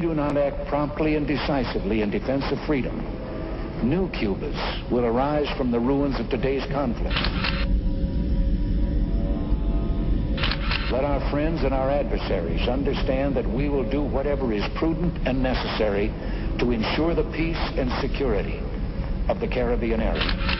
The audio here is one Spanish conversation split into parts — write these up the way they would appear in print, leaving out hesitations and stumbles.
we do not act promptly and decisively in defense of freedom, new Cubas will arise from the ruins of today's conflict. Let our friends and our adversaries understand that we will do whatever is prudent and necessary to ensure the peace and security of the Caribbean area.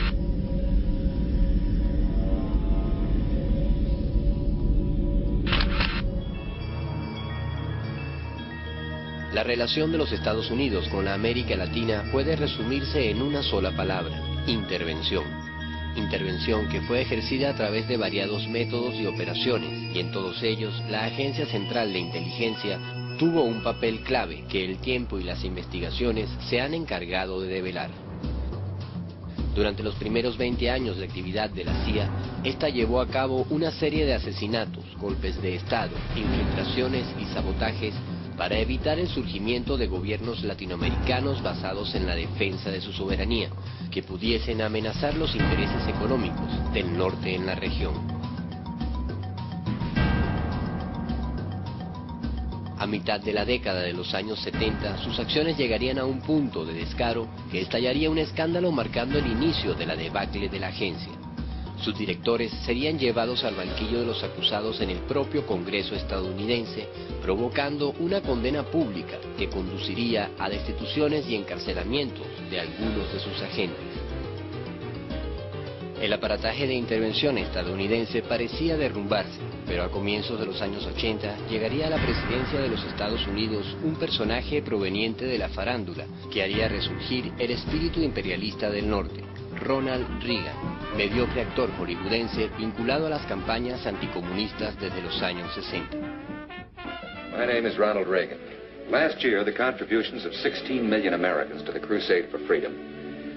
La relación de los Estados Unidos con la América Latina puede resumirse en una sola palabra: intervención. Intervención que fue ejercida a través de variados métodos y operaciones, y en todos ellos la Agencia Central de Inteligencia tuvo un papel clave que el tiempo y las investigaciones se han encargado de develar. Durante los primeros 20 años de actividad de la CIA, esta llevó a cabo una serie de asesinatos, golpes de Estado, infiltraciones y sabotajes para evitar el surgimiento de gobiernos latinoamericanos basados en la defensa de su soberanía, que pudiesen amenazar los intereses económicos del norte en la región. A mitad de la década de los años 70, sus acciones llegarían a un punto de descaro que estallaría un escándalo marcando el inicio de la debacle de la agencia. Sus directores serían llevados al banquillo de los acusados en el propio Congreso estadounidense, provocando una condena pública que conduciría a destituciones y encarcelamientos de algunos de sus agentes. El aparataje de intervención estadounidense parecía derrumbarse, pero a comienzos de los años 80 llegaría a la presidencia de los Estados Unidos un personaje proveniente de la farándula que haría resurgir el espíritu imperialista del norte: Ronald Reagan, mediocre actor hollywoodense vinculado a las campañas anticomunistas desde los años 60. My name is Ronald Reagan. Last year, the contributions of 16 million Americans to the crusade for freedom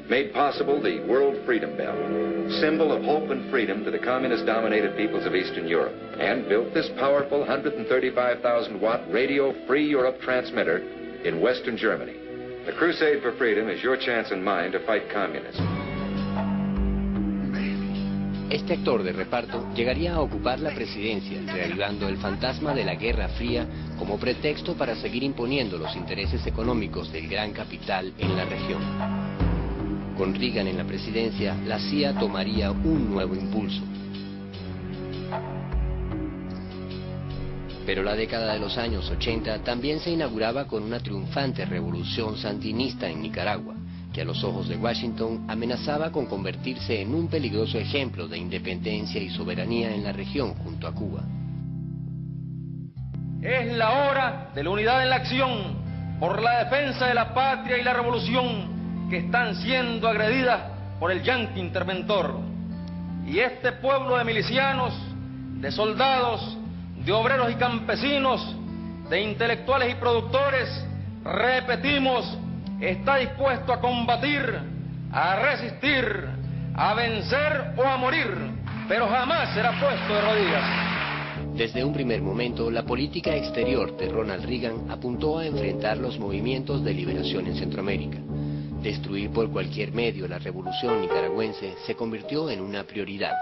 made possible the World Freedom Bell, symbol of hope and freedom to the communist-dominated peoples of Eastern Europe, and built this powerful 135,000-watt Radio Free Europe transmitter in Western Germany. The crusade for freedom is your chance and mine to fight communism. Este actor de reparto llegaría a ocupar la presidencia, reavivando el fantasma de la Guerra Fría como pretexto para seguir imponiendo los intereses económicos del gran capital en la región. Con Reagan en la presidencia, la CIA tomaría un nuevo impulso. Pero la década de los años 80 también se inauguraba con una triunfante revolución sandinista en Nicaragua, que a los ojos de Washington amenazaba con convertirse en un peligroso ejemplo de independencia y soberanía en la región junto a Cuba. Es la hora de la unidad en la acción por la defensa de la patria y la revolución que están siendo agredidas por el yanqui interventor. Y este pueblo de milicianos, de soldados, de obreros y campesinos, de intelectuales y productores, repetimos, está dispuesto a combatir, a resistir, a vencer o a morir, pero jamás será puesto de rodillas. Desde un primer momento, la política exterior de Ronald Reagan apuntó a enfrentar los movimientos de liberación en Centroamérica. Destruir por cualquier medio la revolución nicaragüense se convirtió en una prioridad.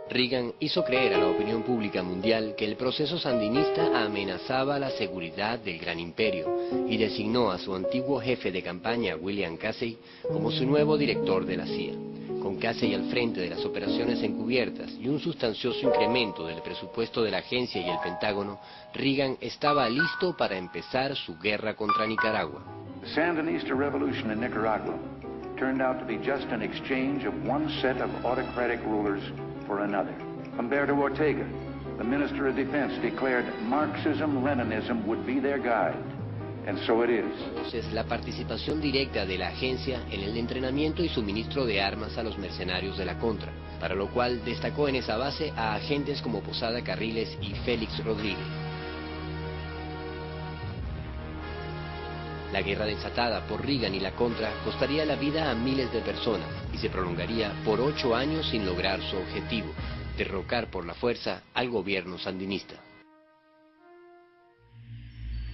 Reagan hizo creer a la opinión pública mundial que el proceso sandinista amenazaba la seguridad del gran imperio y designó a su antiguo jefe de campaña, William Casey, como su nuevo director de la CIA. Con Casey al frente de las operaciones encubiertas y un sustancioso incremento del presupuesto de la agencia y el Pentágono, Reagan estaba listo para empezar su guerra contra Nicaragua. The Sandinista revolution in Nicaragua turned out to be just an exchange of one set of autocratic rulers for another. Humberto Ortega, the Minister of Defense, declared Marxism-Leninism would be their guide. And so it is. Entonces, la participación directa de la agencia en el entrenamiento y suministro de armas a los mercenarios de la Contra, para lo cual destacó en esa base a agentes como Posada Carriles y Félix Rodríguez. La guerra desatada por Reagan y la Contra costaría la vida a miles de personas y se prolongaría por 8 años sin lograr su objetivo: derrocar por la fuerza al gobierno sandinista.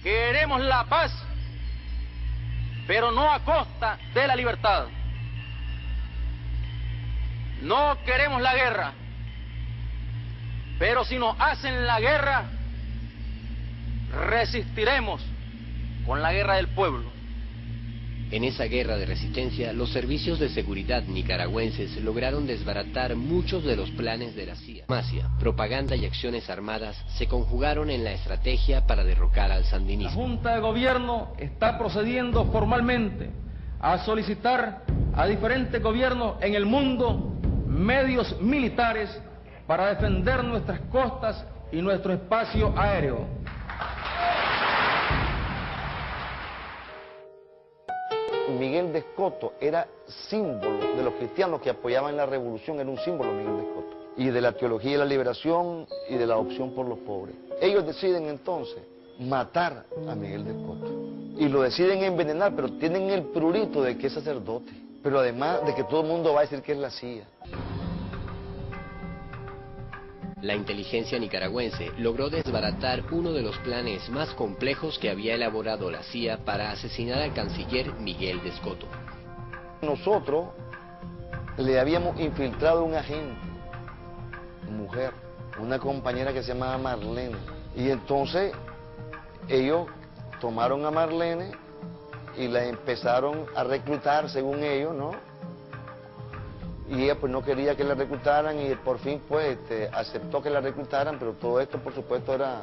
Queremos la paz, pero no a costa de la libertad. No queremos la guerra, pero si nos hacen la guerra, resistiremos con la guerra del pueblo. En esa guerra de resistencia, los servicios de seguridad nicaragüenses lograron desbaratar muchos de los planes de la CIA. Diplomacia, propaganda y acciones armadas se conjugaron en la estrategia para derrocar al La sandinismo. Junta de Gobierno está procediendo formalmente a solicitar a diferentes gobiernos en el mundo medios militares para defender nuestras costas y nuestro espacio aéreo. Miguel de Escoto era símbolo de los cristianos que apoyaban la revolución, era un símbolo Miguel de Escoto, y de la teología de la liberación y de la opción por los pobres. Ellos deciden entonces matar a Miguel de Escoto, y lo deciden envenenar, pero tienen el prurito de que es sacerdote, pero además de que todo el mundo va a decir que es la CIA. La inteligencia nicaragüense logró desbaratar uno de los planes más complejos que había elaborado la CIA para asesinar al canciller Miguel de Escoto. Nosotros le habíamos infiltrado un agente, mujer, una compañera que se llamaba Marlene, y entonces ellos tomaron a Marlene y la empezaron a reclutar según ellos, ¿no? Y ella pues no quería que la reclutaran y por fin pues aceptó que la reclutaran, pero todo esto por supuesto era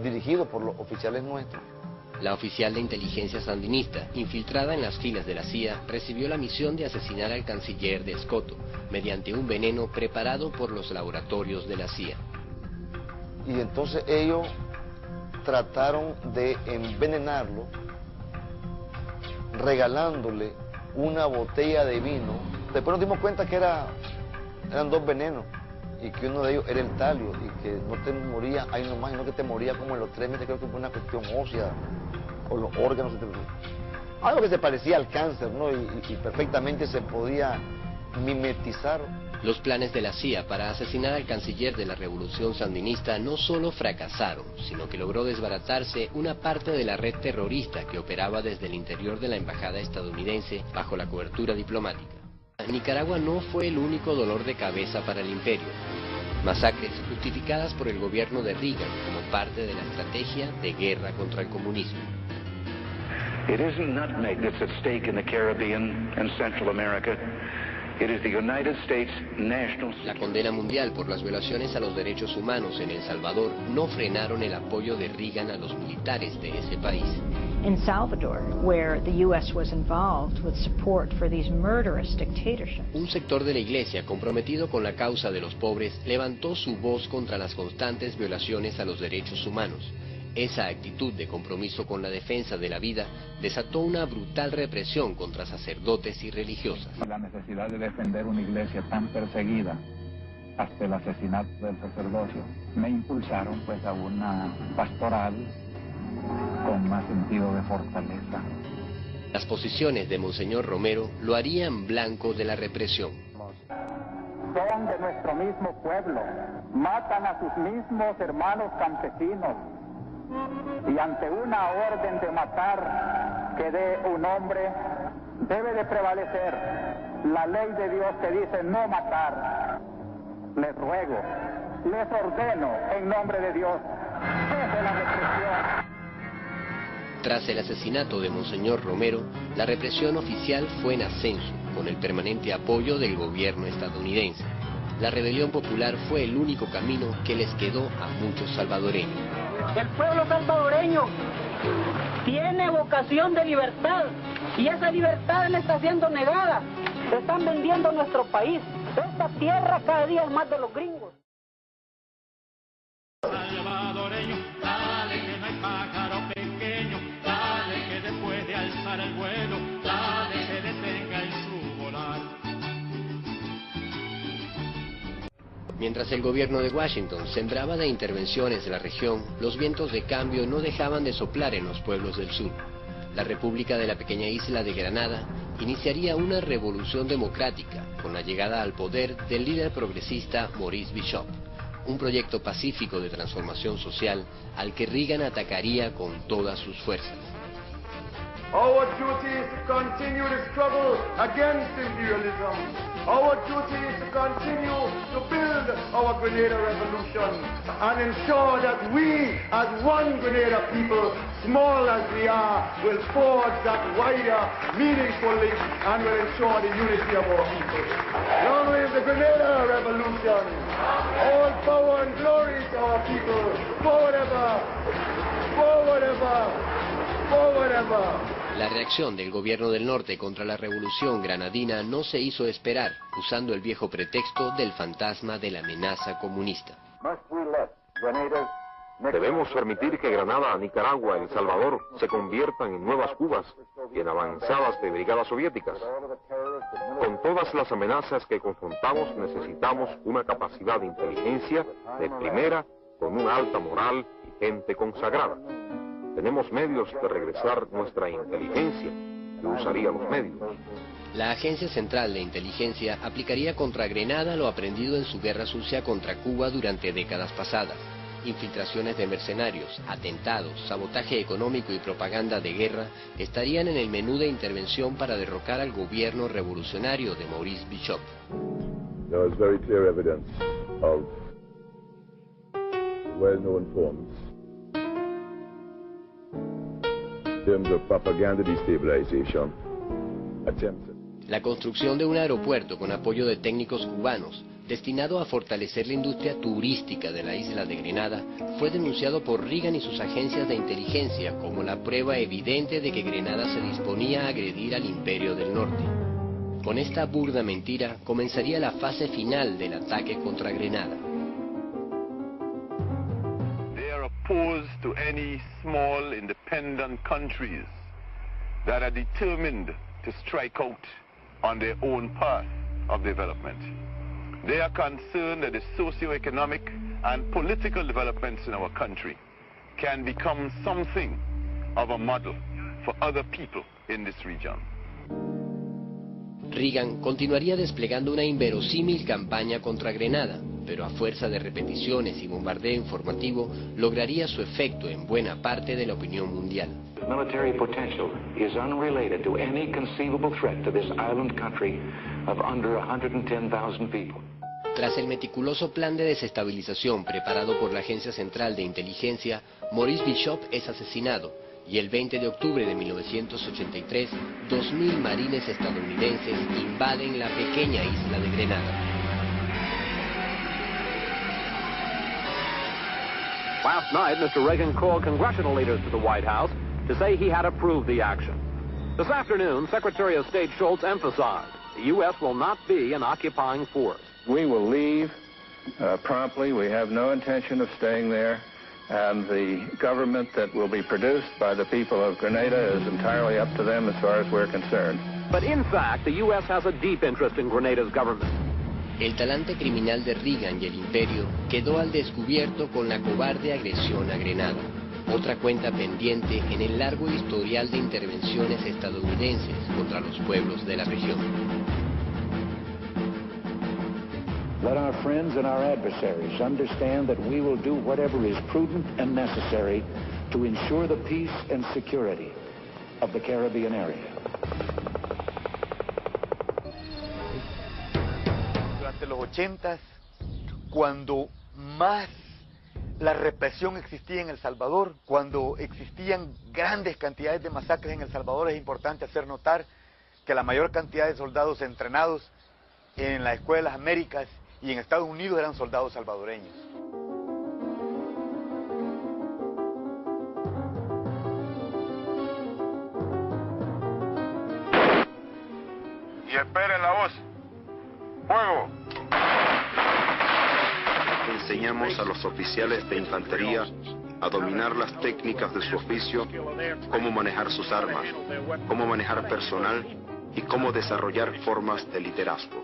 dirigido por los oficiales nuestros. La oficial de inteligencia sandinista, infiltrada en las filas de la CIA, recibió la misión de asesinar al canciller de Escoto mediante un veneno preparado por los laboratorios de la CIA. Y entonces ellos trataron de envenenarlo regalándole una botella de vino. Después nos dimos cuenta que eran dos venenos y que uno de ellos era el talio y que no te moría ahí nomás, sino que te moría como en los 3 meses, creo que fue una cuestión ósea o los órganos. Algo que se parecía al cáncer, ¿no? Y perfectamente se podía mimetizar. Los planes de la CIA para asesinar al canciller de la revolución sandinista no solo fracasaron, sino que logró desbaratarse una parte de la red terrorista que operaba desde el interior de la embajada estadounidense bajo la cobertura diplomática. Nicaragua no fue el único dolor de cabeza para el imperio. Masacres justificadas por el gobierno de Reagan como parte de la estrategia de guerra contra el comunismo. It isn't nutmeg that's at stake in the Caribbean and Central America. It is the United States national security. La condena mundial por las violaciones a los derechos humanos en El Salvador no frenaron el apoyo de Reagan a los militares de ese país. In Salvador, where the U.S. was involved with support for these murderous dictatorships. Un sector de la iglesia comprometido con la causa de los pobres levantó su voz contra las constantes violaciones a los derechos humanos. Esa actitud de compromiso con la defensa de la vida desató una brutal represión contra sacerdotes y religiosas. La necesidad de defender una iglesia tan perseguida hasta el asesinato del sacerdocio me impulsaron pues a una pastoral con más sentido de fortaleza. Las posiciones de Monseñor Romero lo harían blanco de la represión. Son de nuestro mismo pueblo, matan a sus mismos hermanos campesinos, y ante una orden de matar que dé un hombre, debe de prevalecer la ley de Dios que dice no matar. Les ruego, les ordeno en nombre de Dios, cese la represión. Tras el asesinato de Monseñor Romero, la represión oficial fue en ascenso, con el permanente apoyo del gobierno estadounidense. La rebelión popular fue el único camino que les quedó a muchos salvadoreños. El pueblo salvadoreño tiene vocación de libertad y esa libertad le está siendo negada. Están vendiendo nuestro país. Esta tierra cada día es más de los gringos. Salvadoreño, dale que no hay pájaro pequeño, dale que después de alzar el vuelo, dale que detenga en su volar. Mientras el gobierno de Washington sembraba de intervenciones en la región, los vientos de cambio no dejaban de soplar en los pueblos del sur. La República de la pequeña isla de Granada iniciaría una revolución democrática con la llegada al poder del líder progresista Maurice Bishop, un proyecto pacífico de transformación social al que Reagan atacaría con todas sus fuerzas. Our duty is to continue the struggle against imperialism. Our duty is to continue to build our Grenada revolution and ensure that we, as one Grenada people, small as we are, will forge that wider, meaningful link and will ensure the unity of our people. Long live the Grenada revolution. All power and glory to our people. Forward ever, forward ever, forward ever. La reacción del gobierno del norte contra la revolución granadina no se hizo esperar, usando el viejo pretexto del fantasma de la amenaza comunista. Debemos permitir que Granada, Nicaragua, El Salvador se conviertan en nuevas Cubas y en avanzadas de brigadas soviéticas. Con todas las amenazas que confrontamos, necesitamos una capacidad de inteligencia de primera, con una alta moral y gente consagrada. Tenemos medios de regresar nuestra inteligencia. Yo usaría los medios. La Agencia Central de Inteligencia aplicaría contra Grenada lo aprendido en su guerra sucia contra Cuba durante décadas pasadas. Infiltraciones de mercenarios, atentados, sabotaje económico y propaganda de guerra estarían en el menú de intervención para derrocar al gobierno revolucionario de Maurice Bishop. There is very clear evidence of well-known forms in terms of propaganda destabilization attempted. La construcción de un aeropuerto con apoyo de técnicos cubanos, destinado a fortalecer la industria turística de la isla de Grenada, fue denunciado por Reagan y sus agencias de inteligencia como la prueba evidente de que Grenada se disponía a agredir al Imperio del Norte. Con esta burda mentira comenzaría la fase final del ataque contra Grenada. They are opposed to any small independent countries that are determined to strike out on their own path of development. They are concerned that the socio-economic and political developments in our country can become something of a model for other people in this region. Reagan continuaría desplegando una inverosímil campaña contra Grenada, pero a fuerza de repeticiones y bombardeo informativo lograría su efecto en buena parte de la opinión mundial. Military potential is unrelated to any conceivable threat to this island country of under 110,000 people. Tras el meticuloso plan de desestabilización preparado por la Agencia Central de Inteligencia, Maurice Bishop es asesinado y el 20 de octubre de 1983, 2.000 marines estadounidenses invaden la pequeña isla de Grenada. Last night, Mr. Reagan called congressional leaders to the White House to say he had approved the action. This afternoon, Secretary of State Shultz emphasized the U.S. will not be an occupying force. We will leave promptly. We have no intention of staying there. And the government that will be produced by the people of Grenada is entirely up to them as far as we're concerned. But in fact, the U.S. has a deep interest in Grenada's government. El talante criminal de Reagan y el imperio quedó al descubierto con la cobarde agresión a Grenada, otra cuenta pendiente en el largo historial de intervenciones estadounidenses contra los pueblos de la región. Let our friends and our adversaries understand that we will do whatever is prudent and necessary to ensure the peace and security of the Caribbean area. Durante los 80s, cuando más la represión existía en El Salvador, cuando existían grandes cantidades de masacres en El Salvador, es importante hacer notar que la mayor cantidad de soldados entrenados en las escuelas Américas y en Estados Unidos eran soldados salvadoreños. Y esperen la voz. ¡Fuego! Enseñamos a los oficiales de infantería a dominar las técnicas de su oficio, cómo manejar sus armas, cómo manejar personal y cómo desarrollar formas de liderazgo.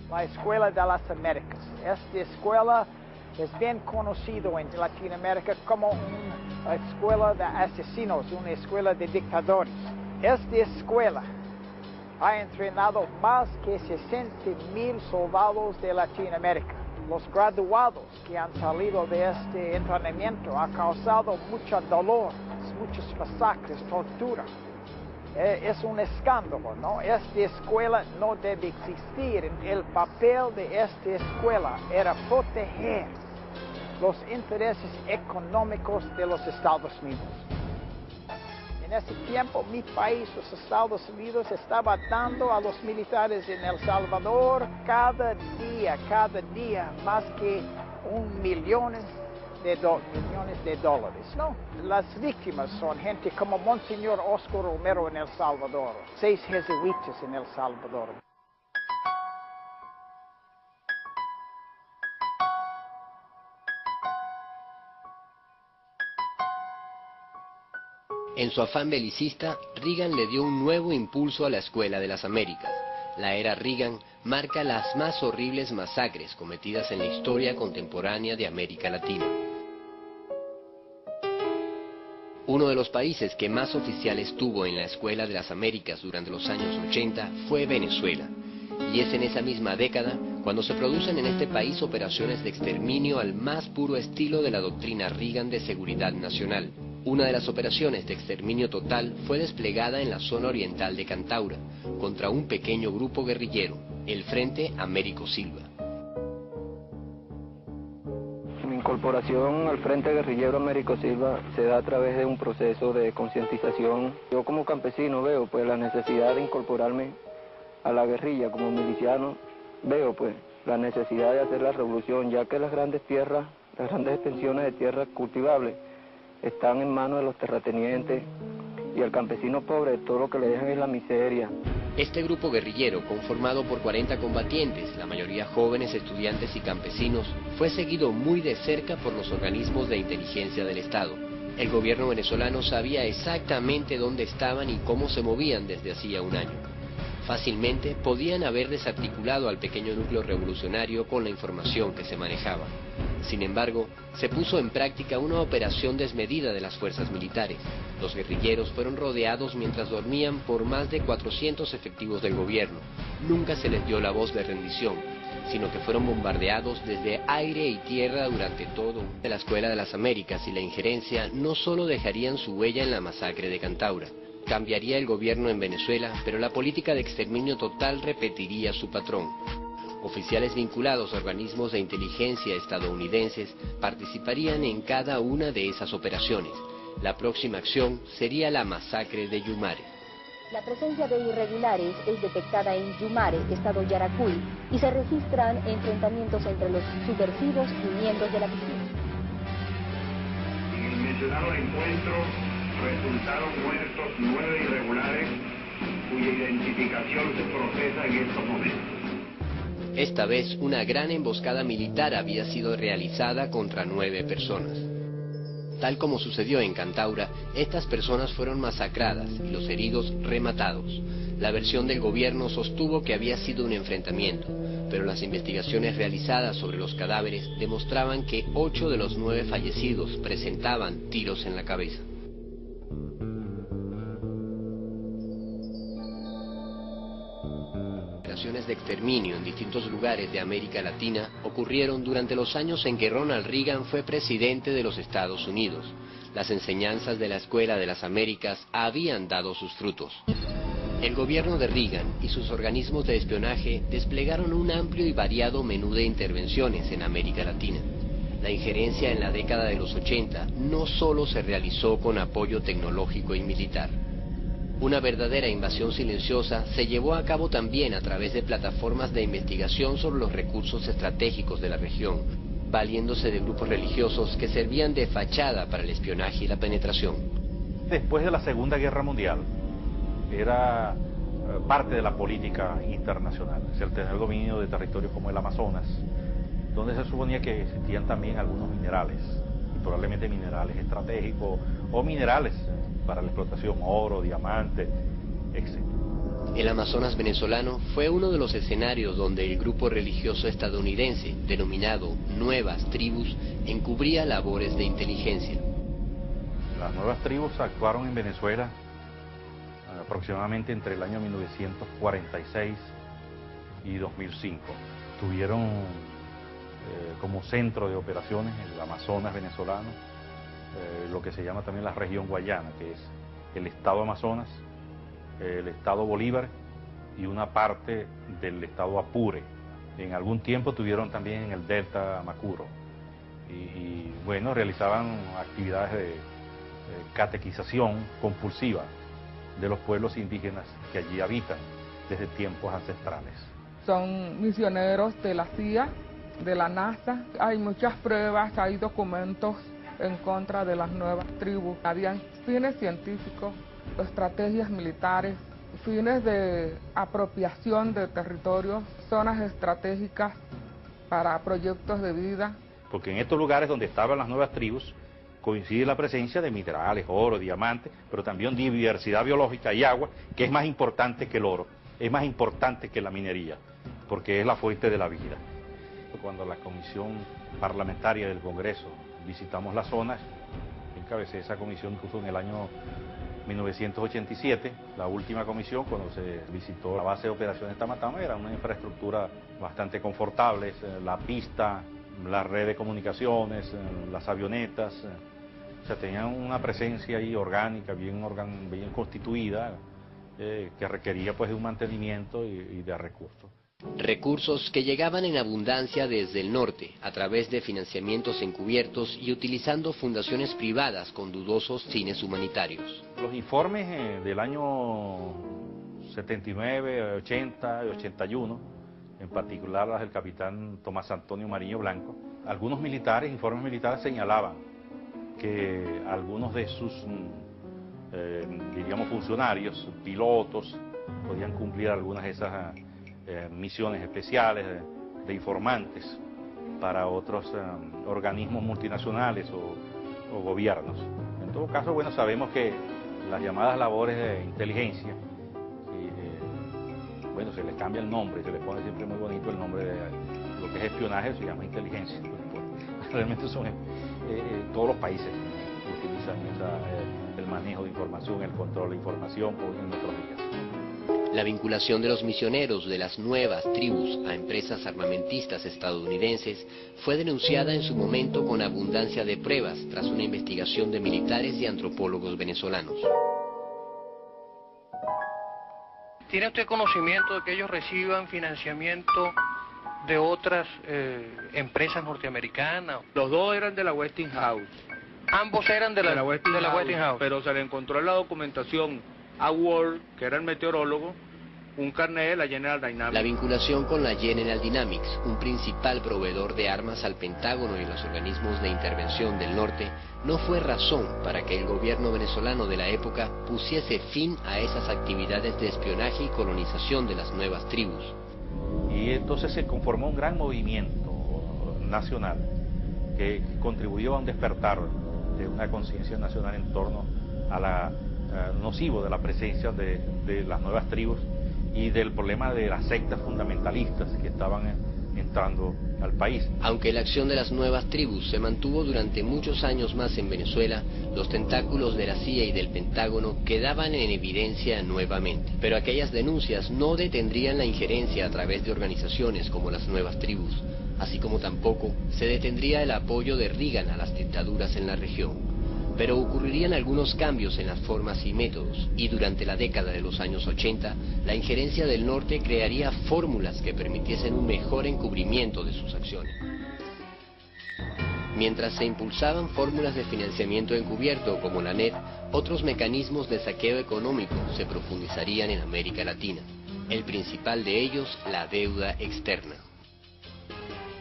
La Escuela de las Américas. Esta escuela es bien conocida en Latinoamérica como una escuela de asesinos, una escuela de dictadores. Esta escuela ha entrenado más que 60,000 soldados de Latinoamérica. los graduados que han salido de este entrenamiento ha causado mucho dolor, muchas masacres, tortura. Es un escándalo, ¿no? Esta escuela no debe existir. El papel de esta escuela era proteger los intereses económicos de los Estados Unidos. En ese tiempo, mi país, los Estados Unidos, estaba dando a los militares en El Salvador cada día, más que $1 millón de dólares, ¿no? Las víctimas son gente como Monseñor Oscar Romero en El Salvador, 6 jesuitas en El Salvador. En su afán belicista, Reagan le dio un nuevo impulso a la Escuela de las Américas. La era Reagan marca las más horribles masacres cometidas en la historia contemporánea de América Latina. Uno de los países que más oficiales tuvo en la Escuela de las Américas durante los años 80 fue Venezuela. Y es en esa misma década cuando se producen en este país operaciones de exterminio al más puro estilo de la doctrina Reagan de seguridad nacional. Una de las operaciones de exterminio total fue desplegada en la zona oriental de Cantaura, contra un pequeño grupo guerrillero, el Frente Américo Silva. Mi incorporación al Frente Guerrillero Américo Silva se da a través de un proceso de concientización. Yo como campesino veo pues la necesidad de incorporarme a la guerrilla como miliciano, veo pues la necesidad de hacer la revolución, ya que las grandes tierras, las grandes extensiones de tierras cultivables están en manos de los terratenientes y al campesino pobre todo lo que le dejan es la miseria. Este grupo guerrillero, conformado por 40 combatientes, la mayoría jóvenes, estudiantes y campesinos, fue seguido muy de cerca por los organismos de inteligencia del Estado. El gobierno venezolano sabía exactamente dónde estaban y cómo se movían desde hacía un año. Fácilmente podían haber desarticulado al pequeño núcleo revolucionario con la información que se manejaba. Sin embargo, se puso en práctica una operación desmedida de las fuerzas militares. Los guerrilleros fueron rodeados mientras dormían por más de 400 efectivos del gobierno. Nunca se les dio la voz de rendición, sino que fueron bombardeados desde aire y tierra durante todo. La Escuela de las Américas y la injerencia no solo dejarían su huella en la masacre de Cantaura. Cambiaría el gobierno en Venezuela, pero la política de exterminio total repetiría su patrón. Oficiales vinculados a organismos de inteligencia estadounidenses participarían en cada una de esas operaciones. La próxima acción sería la masacre de Yumare. La presencia de irregulares es detectada en Yumare, estado Yaracuy, y se registran enfrentamientos entre los subversivos y miembros de la policía. En el mencionado encuentro resultaron muertos 9 irregulares cuya identificación se procesa en estos momentos. Esta vez, una gran emboscada militar había sido realizada contra 9 personas. Tal como sucedió en Cantaura, estas personas fueron masacradas y los heridos rematados. La versión del gobierno sostuvo que había sido un enfrentamiento, pero las investigaciones realizadas sobre los cadáveres demostraban que 8 de los 9 fallecidos presentaban tiros en la cabeza. Operaciones de exterminio en distintos lugares de América Latina ocurrieron durante los años en que Ronald Reagan fue presidente de los Estados Unidos. Las enseñanzas de la Escuela de las Américas habían dado sus frutos. El gobierno de Reagan y sus organismos de espionaje desplegaron un amplio y variado menú de intervenciones en América Latina. La injerencia en la década de los 80 no solo se realizó con apoyo tecnológico y militar. Una verdadera invasión silenciosa se llevó a cabo también a través de plataformas de investigación sobre los recursos estratégicos de la región, valiéndose de grupos religiosos que servían de fachada para el espionaje y la penetración. Después de la Segunda Guerra Mundial, era parte de la política internacional, es el tener dominio de territorios como el Amazonas, donde se suponía que existían también algunos minerales, y probablemente minerales estratégicos o minerales para la explotación, oro, diamante, etc. El Amazonas venezolano fue uno de los escenarios donde el grupo religioso estadounidense, denominado Nuevas Tribus, encubría labores de inteligencia. Las nuevas tribus actuaron en Venezuela aproximadamente entre el año 1946 y 2005. Tuvieron como centro de operaciones el Amazonas venezolano, lo que se llama también la región Guayana, que es el estado Amazonas, el estado Bolívar y una parte del estado Apure. En algún tiempo tuvieron también en el delta Macuro y bueno, realizaban actividades de catequización compulsiva de los pueblos indígenas que allí habitan desde tiempos ancestrales. Son misioneros de la CIA, de la NASA. Hay muchas pruebas, hay documentos en contra de las nuevas tribus. Habían fines científicos, estrategias militares, fines de apropiación de territorios, zonas estratégicas para proyectos de vida. Porque en estos lugares donde estaban las nuevas tribus coincide la presencia de minerales, oro, diamantes, pero también diversidad biológica y agua, que es más importante que el oro, es más importante que la minería, porque es la fuente de la vida. Cuando la Comisión Parlamentaria del Congreso visitamos las zonas, encabecé esa comisión incluso en el año 1987, la última comisión, cuando se visitó la base de operaciones Tamatama, era una infraestructura bastante confortable, la pista, la red de comunicaciones, las avionetas, o sea, tenían una presencia ahí orgánica, bien constituida, que requería pues de un mantenimiento y de recursos. Recursos que llegaban en abundancia desde el norte, a través de financiamientos encubiertos y utilizando fundaciones privadas con dudosos fines humanitarios. Los informes del año 79, 80 y 81, en particular las del capitán Tomás Antonio Mariño Blanco, algunos militares, informes militares señalaban que algunos de sus, diríamos, funcionarios, pilotos, podían cumplir algunas de esas misiones especiales de informantes para otros organismos multinacionales o gobiernos. En todo caso, bueno, sabemos que las llamadas labores de inteligencia, bueno, se les cambia el nombre, se les pone siempre muy bonito el nombre de lo que es espionaje, se llama inteligencia. Realmente son todos los países que utilizan el manejo de información, el control de información en nuestros días. La vinculación de los misioneros de las nuevas tribus a empresas armamentistas estadounidenses fue denunciada en su momento con abundancia de pruebas tras una investigación de militares y antropólogos venezolanos. ¿Tiene usted conocimiento de que ellos reciban financiamiento de otras empresas norteamericanas? Los dos eran de la Westinghouse. Ambos eran de la Westinghouse. Pero se le encontró en la documentación a Ward, que era el meteorólogo, un carnet de la General Dynamics. La vinculación con la General Dynamics, un principal proveedor de armas al Pentágono y los organismos de intervención del norte, no fue razón para que el gobierno venezolano de la época pusiese fin a esas actividades de espionaje y colonización de las nuevas tribus. Y entonces se conformó un gran movimiento nacional que contribuyó a un despertar de una conciencia nacional en torno a la nocivo de la presencia de las nuevas tribus y del problema de las sectas fundamentalistas que estaban entrando al país. Aunque la acción de las nuevas tribus se mantuvo durante muchos años más en Venezuela, los tentáculos de la CIA y del Pentágono quedaban en evidencia nuevamente. Pero aquellas denuncias no detendrían la injerencia a través de organizaciones como las nuevas tribus, así como tampoco se detendría el apoyo de Reagan a las dictaduras en la región. Pero ocurrirían algunos cambios en las formas y métodos, y durante la década de los años 80, la injerencia del norte crearía fórmulas que permitiesen un mejor encubrimiento de sus acciones. Mientras se impulsaban fórmulas de financiamiento encubierto como la NET, otros mecanismos de saqueo económico se profundizarían en América Latina. El principal de ellos, la deuda externa.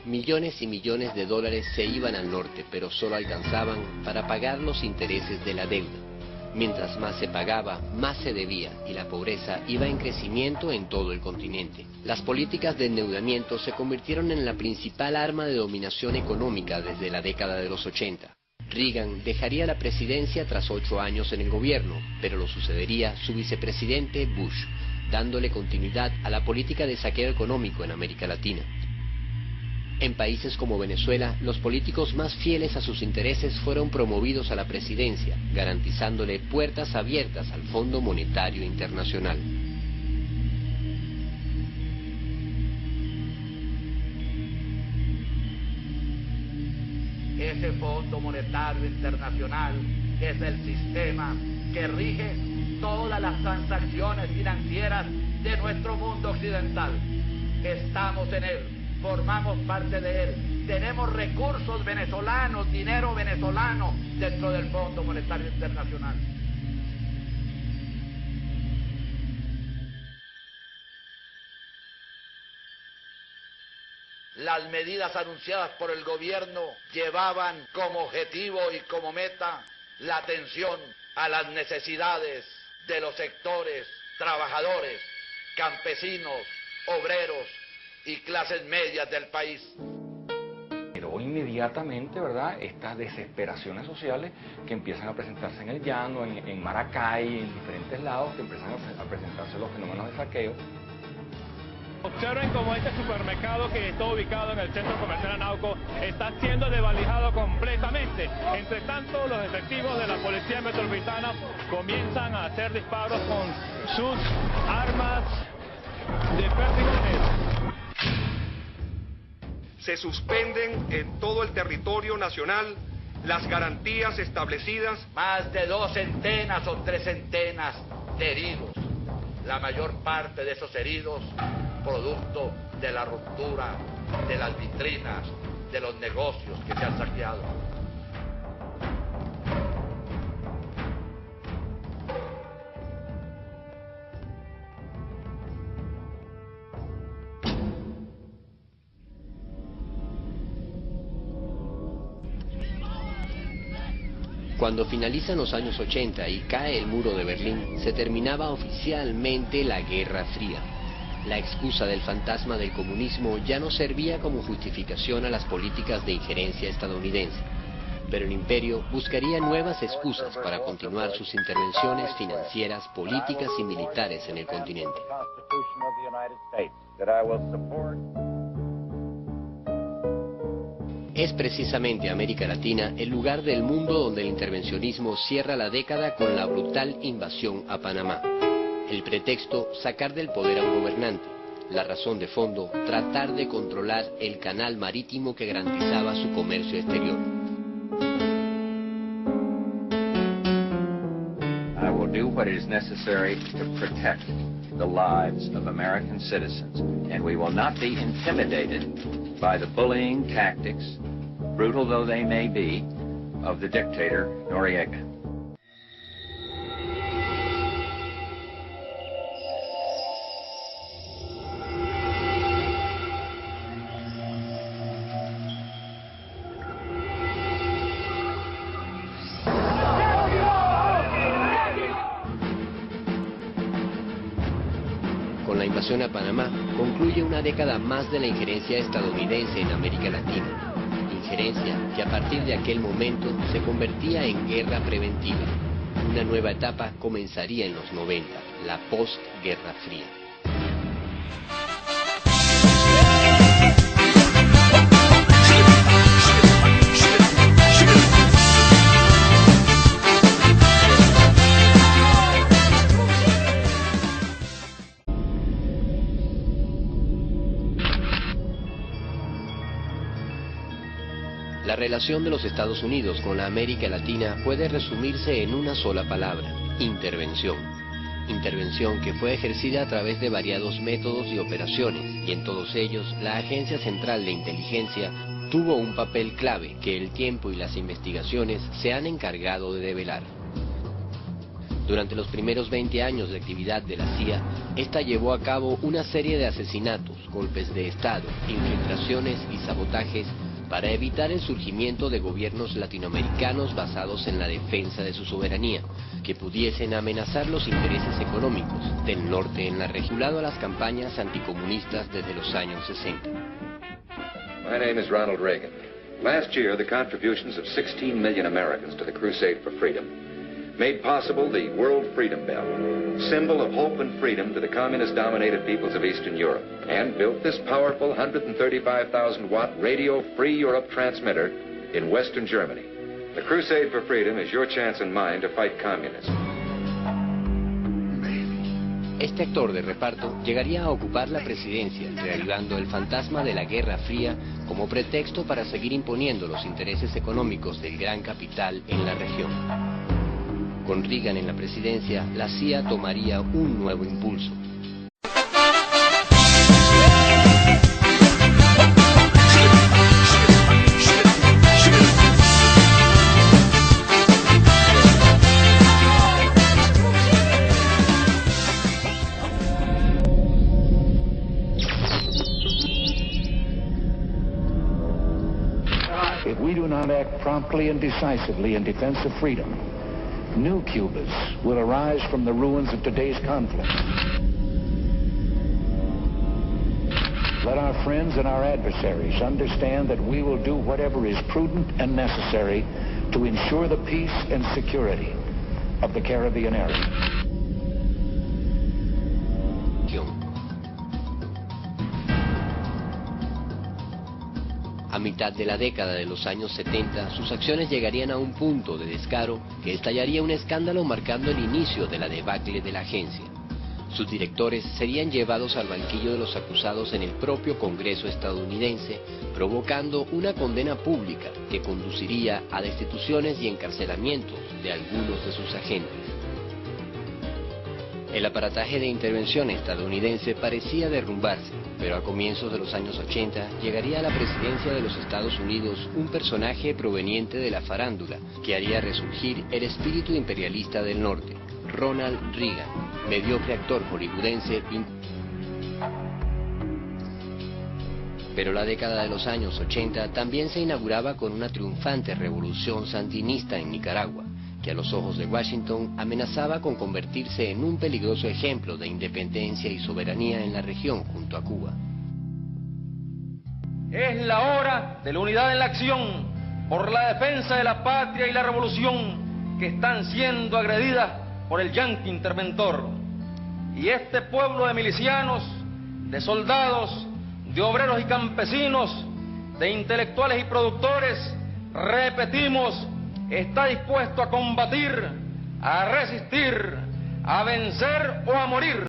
Millones y millones de dólares se iban al norte, pero solo alcanzaban para pagar los intereses de la deuda. Mientras más se pagaba, más se debía, y la pobreza iba en crecimiento en todo el continente. Las políticas de endeudamiento se convirtieron en la principal arma de dominación económica desde la década de los 80. Reagan dejaría la presidencia tras 8 años en el gobierno, pero lo sucedería su vicepresidente Bush, dándole continuidad a la política de saqueo económico en América Latina. En países como Venezuela, los políticos más fieles a sus intereses fueron promovidos a la presidencia, garantizándole puertas abiertas al Fondo Monetario Internacional. ese Fondo Monetario Internacional es el sistema que rige todas las transacciones financieras de nuestro mundo occidental. Estamos en él, formamos parte de él, tenemos recursos venezolanos, dinero venezolano dentro del Fondo Monetario Internacional. Las medidas anunciadas por el gobierno llevaban como objetivo y como meta la atención a las necesidades de los sectores trabajadores, campesinos, obreros y clases medias del país. Pero inmediatamente, ¿verdad?, estas desesperaciones sociales que empiezan a presentarse en el llano, en Maracay, en diferentes lados, que empiezan a presentarse los fenómenos de saqueo. Observen cómo este supermercado que está ubicado en el centro comercial Anauco está siendo desvalijado completamente. Entre tanto, los efectivos de la Policía Metropolitana comienzan a hacer disparos con sus armas de perdigones. Se suspenden en todo el territorio nacional las garantías establecidas. Más de 2 centenas o 3 centenas de heridos. La mayor parte de esos heridos producto de la ruptura de las vitrinas de los negocios que se han saqueado. Cuando finalizan los años 80 y cae el muro de Berlín, se terminaba oficialmente la Guerra Fría. La excusa del fantasma del comunismo ya no servía como justificación a las políticas de injerencia estadounidense, pero el imperio buscaría nuevas excusas para continuar sus intervenciones financieras, políticas y militares en el continente. Es precisamente América Latina el lugar del mundo donde el intervencionismo cierra la década con la brutal invasión a Panamá. El pretexto, sacar del poder a un gobernante. La razón de fondo, tratar de controlar el canal marítimo que garantizaba su comercio exterior. I will do what is necessary to protect the lives of American citizens, and we will not be intimidated by the bullying tactics, brutal though they may be, of the dictator Noriega. Con la invasión a Panamá, concluye una década más de la injerencia estadounidense en América Latina. Injerencia que a partir de aquel momento se convertía en guerra preventiva. Una nueva etapa comenzaría en los 90, la post-Guerra Fría. La relación de los Estados Unidos con la América Latina puede resumirse en una sola palabra: intervención. Intervención que fue ejercida a través de variados métodos y operaciones, y en todos ellos la Agencia Central de Inteligencia tuvo un papel clave que el tiempo y las investigaciones se han encargado de develar. Durante los primeros 20 años de actividad de la CIA, esta llevó a cabo una serie de asesinatos, golpes de Estado, infiltraciones y sabotajes para evitar el surgimiento de gobiernos latinoamericanos basados en la defensa de su soberanía, que pudiesen amenazar los intereses económicos del norte en la región, vinculado a las campañas anticomunistas desde los años 60. My name is Ronald Reagan. Last year, the contributions of 16 million Americans to the Crusade for Freedom made possible the World Freedom Bell, symbol of hope and freedom to the communist-dominated peoples of Eastern Europe, and built this powerful 135,000-watt Radio Free Europe transmitter in Western Germany. The Crusade for Freedom is your chance and mine to fight communism. Este actor de reparto llegaría a ocupar la presidencia, reavivando el fantasma de la Guerra Fría como pretexto para seguir imponiendo los intereses económicos del gran capital en la región. Con Reagan en la presidencia, la CIA tomaría un nuevo impulso. If we do not act promptly and decisively in defense of freedom, new Cubas will arise from the ruins of today's conflict. Let our friends and our adversaries understand that we will do whatever is prudent and necessary to ensure the peace and security of the Caribbean area. A mitad de la década de los años 70, sus acciones llegarían a un punto de descaro que estallaría un escándalo marcando el inicio de la debacle de la agencia. Sus directores serían llevados al banquillo de los acusados en el propio Congreso estadounidense, provocando una condena pública que conduciría a destituciones y encarcelamientos de algunos de sus agentes. El aparataje de intervención estadounidense parecía derrumbarse, pero a comienzos de los años 80 llegaría a la presidencia de los Estados Unidos un personaje proveniente de la farándula que haría resurgir el espíritu imperialista del norte, Ronald Reagan, mediocre actor hollywoodense. Pero la década de los años 80 también se inauguraba con una triunfante revolución sandinista en Nicaragua, que a los ojos de Washington amenazaba con convertirse en un peligroso ejemplo de independencia y soberanía en la región junto a Cuba. Es la hora de la unidad en la acción por la defensa de la patria y la revolución que están siendo agredidas por el yanqui interventor. Y este pueblo de milicianos, de soldados, de obreros y campesinos, de intelectuales y productores, repetimos, está dispuesto a combatir, a resistir, a vencer o a morir.